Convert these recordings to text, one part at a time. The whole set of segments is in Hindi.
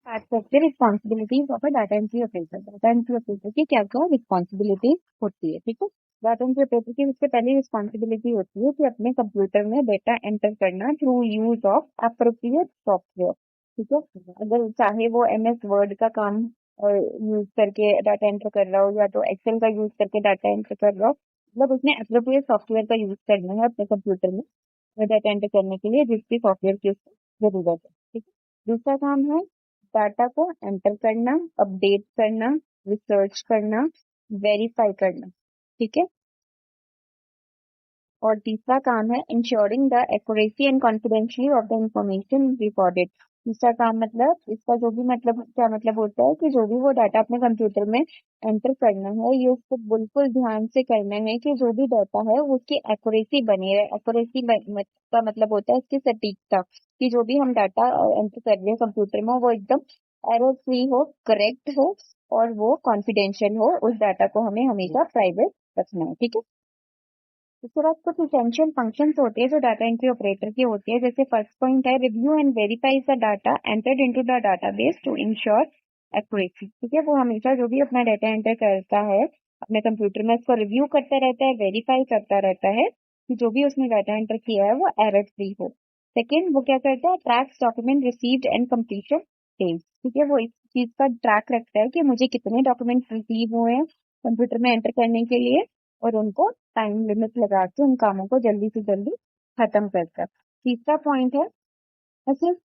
बात करते हैं responsibilities of a data entry operator. Data entry operator की क्या क्या रिस्पॉन्सिबिलिटीज होती है, ठीक है। डाटा एंट्री ऑपरेटर की सबसे पहली रिस्पॉन्सिबिलिटी होती है कि अपने कंप्यूटर में डेटा एंटर करना through use of appropriate software, ठीक है। अगर चाहे वो MS वर्ड का काम यूज करके डाटा एंटर कर रहा हो या तो एक्सेल का यूज करके डाटा एंटर कर रहा हो, मतलब उसने अप्रोप्रिएट सॉफ्टवेयर का यूज करना है अपने कंप्यूटर में डाटा एंटर करने के लिए जिसकी सॉफ्टवेयर की उसको जरूरत है, ठीक है। दूसरा काम है डाटा को एंटर करना, अपडेट करना, रिसर्च करना, वेरीफाई करना, ठीक है। और तीसरा काम है ensuring the accuracy and confidentiality of the information recorded. तीसरा काम मतलब इसका जो भी मतलब क्या मतलब होता है कि जो भी वो डाटा अपने कंप्यूटर में एंटर करना है ये उसको बिल्कुल ध्यान से करना है कि जो भी डाटा है वो उसकी एक्यूरेसी बनी रहे। एक्यूरेसी का मतलब होता है इसकी सटीकता, कि जो भी हम डाटा एंटर कर रहे हैं कंप्यूटर में वो एकदम एरर फ्री हो, करेक्ट हो और वो कॉन्फिडेंशियल हो। उस डाटा को हमें हमेशा प्राइवेट रखना है, ठीक है। इसके बाद कुछ एसेंशियल फंक्शंस होते हैं जो डाटा एंट्री ऑपरेटर की होती है। जैसे फर्स्ट पॉइंट है review and verify the data entered into the database to ensure accuracy, ठीक है। वो हमेशा जो भी अपना डाटा एंटर करता है अपने कंप्यूटर में उसको रिव्यू करता रहता है, वेरीफाई करता रहता है कि जो भी उसने डाटा एंटर किया है वो एरर फ्री हो। सेकेंड, वो क्या करता है tracks document received and completion days, ठीक है। वो इस चीज का ट्रैक रखता है कि मुझे कितने डॉक्यूमेंट रिसीव हुए हैं कंप्यूटर में एंटर करने के लिए और उनको टाइम लिमिट लगा के उन कामों को जल्दी से जल्दी खत्म करता है। तीसरा पॉइंट है assist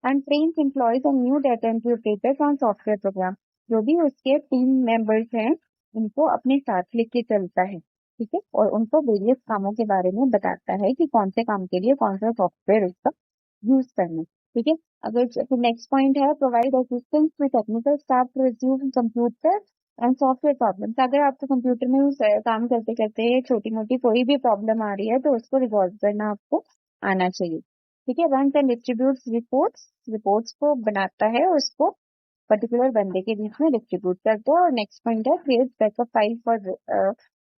and trains employees and new data entry operators on software program. जो भी उसके टीम मेंबर्स हैं उनको अपने साथ लेके चलता है, ठीक है। और उनको वेरियस कामों के बारे में बताता है कि कौन से काम के लिए कौन सा सॉफ्टवेयर उसका यूज करना, ठीक है। अगर नेक्स्ट पॉइंट है provide assistance to technical staff to resume computer and software problems. अगर आपके कंप्यूटर में उस काम करते करते छोटी मोटी कोई भी प्रॉब्लम आ रही है तो उसको रिजॉल्व करना आपको आना चाहिए, ठीक है। Run and distribute reports, reports को बनाता है उसको पर्टिकुलर बंदे के बीच में डिस्ट्रीब्यूट करते हैं। और नेक्स्ट पॉइंट है create backup file for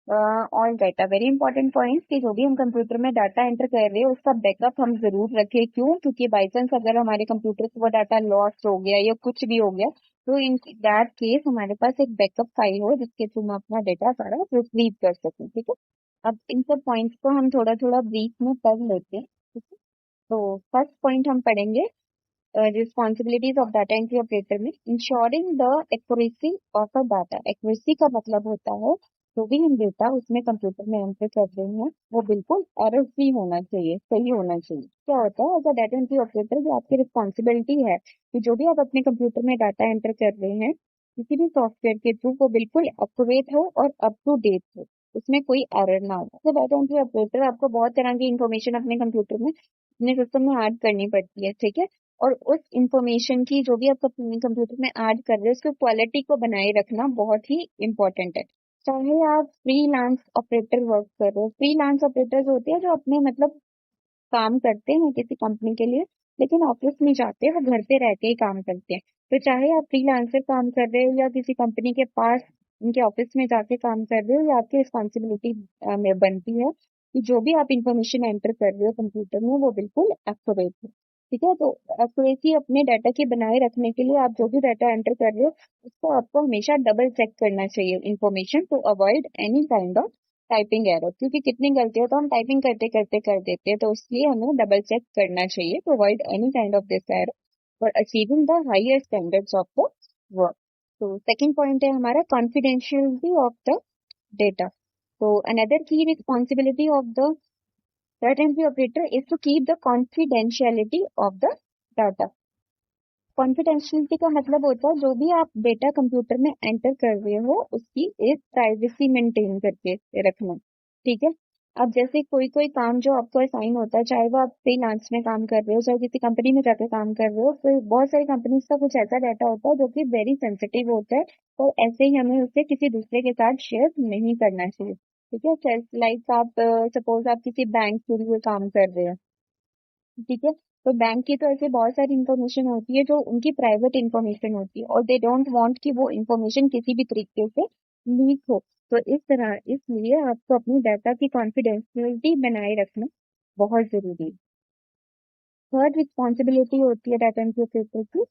all data. Very important point कि जो भी हम कंप्यूटर में डाटा एंटर कर रहे हैं उसका बैकअप हम जरूर रखें। क्यों? क्योंकि बाई चांस अगर हमारे कंप्यूटर से वो डाटा लॉस्ट हो गया या कुछ भी हो गया तो इन दैट केस हमारे पास एक बैकअप फाइल हो जिसके थ्रू हम अपना डाटा सारा रिट्रीव कर सकें, ठीक है। अब इन सब पॉइंट्स को हम थोड़ा थोड़ा ब्रीफ में पढ़ लेते हैं, ठीक है। तो फर्स्ट पॉइंट हम पढ़ेंगे responsibilities of data entry operator में ensuring the accuracy of a data. Accuracy का मतलब होता है जो भी हम डेटा उसमें कंप्यूटर में एंटर कर रहे हैं वो बिल्कुल एरर फ्री होना चाहिए, सही होना चाहिए। क्या होता है as a data entry operator जो आपकी रिस्पॉन्सिबिलिटी है कि जो भी आप अपने कंप्यूटर में डाटा एंटर कर रहे हैं किसी भी सॉफ्टवेयर के थ्रू वो बिल्कुल एक्यूरेट हो और अप टू डेट हो, उसमें कोई एरर ना हो। तो डाटा एंट्री ऑपरेटर आपको बहुत तरह की इंफॉर्मेशन अपने कंप्यूटर में अपने सिस्टम में ऐड करनी पड़ती है, ठीक है। और उस इंफॉर्मेशन की जो भी आप अपने कंप्यूटर में ऐड कर रहे हो उसकी क्वालिटी को बनाए रखना बहुत ही इंपॉर्टेंट है। चाहे आप फ्रीलांस ऑपरेटर वर्क कर रहे हो, फ्रीलांस ऑपरेटर्स होते हैं जो अपने मतलब काम करते हैं किसी कंपनी के लिए लेकिन ऑफिस नहीं जाते, वो घर पे रह के ही काम करते हैं। तो चाहे आप फ्रीलांसर काम कर रहे हो या किसी कंपनी के पास उनके ऑफिस में जाके काम कर रहे हो, या आपकी रिस्पॉन्सिबिलिटी में बनती है कि जो भी आप इंफॉर्मेशन एंटर कर रहे हो कंप्यूटर में वो बिल्कुल एक्यूरेट हो, ठीक है। तो एक्यूरेसी अपने डाटा की बनाए रखने के लिए आप जो भी डाटा एंटर कर रहे हो उसको आपको हमेशा डबल चेक करना चाहिए information to avoid any kind of typing error. क्योंकि कितनी गलतियां तो हम टाइपिंग करते करते कर देते हैं, तो इसलिए हमें डबल चेक करना चाहिए to avoid any kind of this error for achieving the higher standards of the work. तो सेकंड पॉइंट है हमारा कॉन्फिडेंशियलिटी ऑफ द डेटा। तो another key responsibility of the data entry operator is to keep the confidentiality of the data। Confidentiality का मतलब होता है जो भी आप डेटा कंप्यूटर में एंटर कर रहे हो उसकी एक प्राइवेसी मेंटेन करके रखना, ठीक है। अब जैसे कोई कोई काम जो आपको असाइन होता है चाहे वो आप फ्रीलांस में काम कर रहे हो चाहे किसी कंपनी में जाकर काम कर रहे हो, फिर बहुत सारी कंपनीज का कुछ ऐसा डाटा होता है जो कि वेरी सेंसिटिव होता है और ऐसे ही हमें उसे किसी दूसरे के साथ शेयर नहीं करना चाहिए, ठीक है। लाइक आप सपोज आप किसी बैंक के लिए काम कर रहे हैं, ठीक है। तो बैंक की तो ऐसे बहुत सारी इंफॉर्मेशन होती है जो उनकी प्राइवेट इंफॉर्मेशन होती है और दे डोंट वांट कि वो इंफॉर्मेशन किसी भी तरीके से लीक हो। तो इस तरह इसलिए आपको अपनी डाटा की कॉन्फिडेंशियलिटी बनाए रखना बहुत जरूरी है। थर्ड रिस्पॉन्सिबिलिटी होती है डाटा एंट्री ऑपरेटर की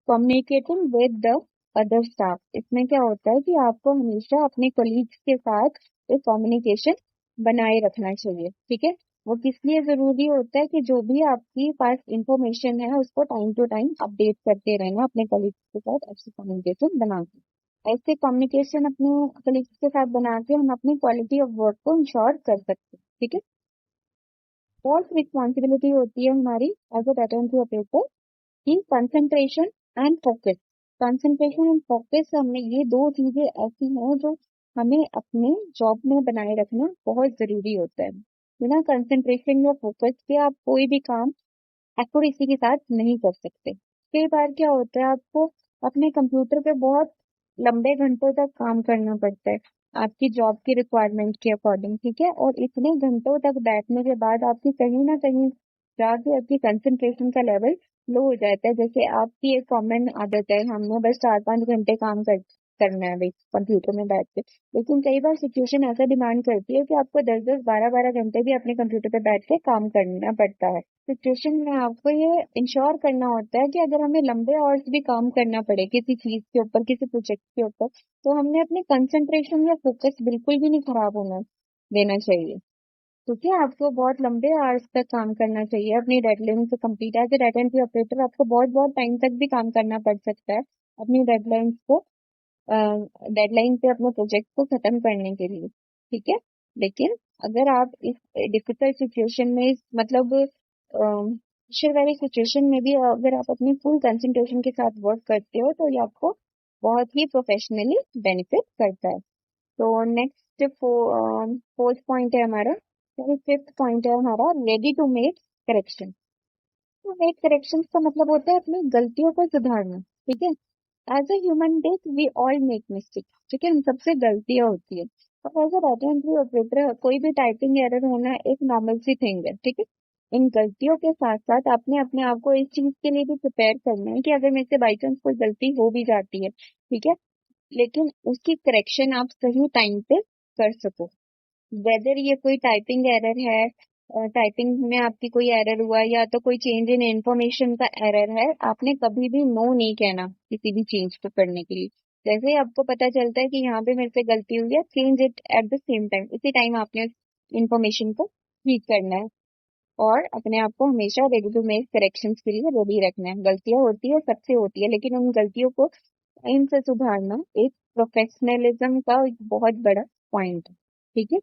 communicating with the other staff, इसमें क्या होता है कि आपको हमेशा अपने कोलीग्स के साथ एक कम्युनिकेशन बनाए रखना चाहिए। ठीक है, वो किस लिए जरूरी होता है कि जो भी आपकी पास इंफॉर्मेशन है उसको टाइम टू टाइम अपडेट करते रहना अपने कोलीग्स के साथ, ऐसे कम्युनिकेशन बना के। ऐसे कम्युनिकेशन अपने कोलीग्स के साथ बना के हम अपनी क्वालिटी ऑफ वर्क को इंश्योर कर सकते हैं। ठीक है, फोर्थ रिस्पॉन्सिबिलिटी होती है हमारी as a data entry operator की concentration and focus. Concentration and focus, हमें ये दो चीजें ऐसी हैं जो हमें अपने जॉब में बनाए रखना बहुत जरूरी होता है। बिना कंसंट्रेशन या फोकस के आप कोई भी काम एक्यूरेसी के साथ नहीं कर सकते। कई बार क्या होता है, आपको अपने कंप्यूटर पे बहुत लंबे घंटों तक काम करना पड़ता है आपकी जॉब की रिक्वायरमेंट के अकॉर्डिंग। ठीक है, और इतने घंटों तक बैठने के बाद आपकी कहीं ना कहीं जाके आपकी कंसंट्रेशन का लेवल लो हो जाता है। जैसे आपकी एक कॉमन आदत है, हमने बस 4-5 घंटे काम करना है भाई कंप्यूटर में बैठ के, लेकिन कई बार सिचुएशन ऐसा डिमांड करती है कि आपको 10-10 12-12 घंटे भी अपने कंप्यूटर पे बैठ के काम करना पड़ता है। सिचुएशन में आपको ये इंश्योर करना होता है कि अगर हमें लंबे आवर्स भी काम करना पड़े किसी चीज के ऊपर, किसी प्रोजेक्ट के ऊपर, तो हमने अपने कंसंट्रेशन या फोकस बिल्कुल भी नहीं खराब होना देना चाहिए। क्योंकि आपको बहुत लंबे आवर्स तक काम करना चाहिए अपनी डेडलाइन को complete. As a data entry operator आपको बहुत बहुत टाइम तक भी काम करना पड़ सकता है अपनी डेडलाइन पे अपने प्रोजेक्ट को खत्म करने के लिए। ठीक है, लेकिन अगर आप इस डिफिकल्ट सिचुएशन में मतलब प्रेशर वाली सिचुएशन में भी अगर आप अपनी फुल कंसंट्रेशन के साथ वर्क करते हो तो ये आपको बहुत ही प्रोफेशनली बेनिफिट करता है। तो नेक्स्ट फोर्थ पॉइंट है हमारा, फिफ्थ पॉइंट है हमारा, रेडी टू मेक करेक्शन। तो मेक करेक्शन का मतलब होता है अपनी गलतियों को सुधारना। ठीक है, as a human being we all make mistake. ठीक है, हम सबसे गलतियां होती है, और as a data entry operator कोई भी टाइपिंग एरर होना एक नॉर्मल सी थिंग है। ठीक है, इन गलतियों के साथ साथ आपने अपने आप को इस चीज के लिए भी प्रिपेयर करना है कि अगर मेरे से बाई चांस कोई गलती हो भी जाती है, ठीक है, लेकिन उसकी करेक्शन आप सही टाइम पे कर सको। वेदर ये कोई टाइपिंग एरर है, टाइपिंग में आपकी कोई एरर हुआ, या तो कोई चेंज इन इंफॉर्मेशन का एरर है, आपने कभी भी नो नहीं कहना किसी भी चेंज को करने के लिए। जैसे ही आपको पता चलता है कि यहाँ पे मेरे से गलती हुई है, change it at the same time, उसी टाइम आपने इंफॉर्मेशन को ठीक करना है। और अपने आप को हमेशा रेडी टू मेक करेक्शंस के लिए रेडी रखना है। गलतियां होती है, सबसे होती है, लेकिन उन गलतियों को टाइम से सुधारना एक प्रोफेशनलिज्म का एक बहुत बड़ा पॉइंट है। ठीक है,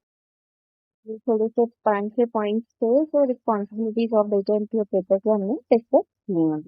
ये थोड़े से 5-6 पॉइंट्स थे जो responsibilities of data entry operator के हमने डिस्कस किए हैं।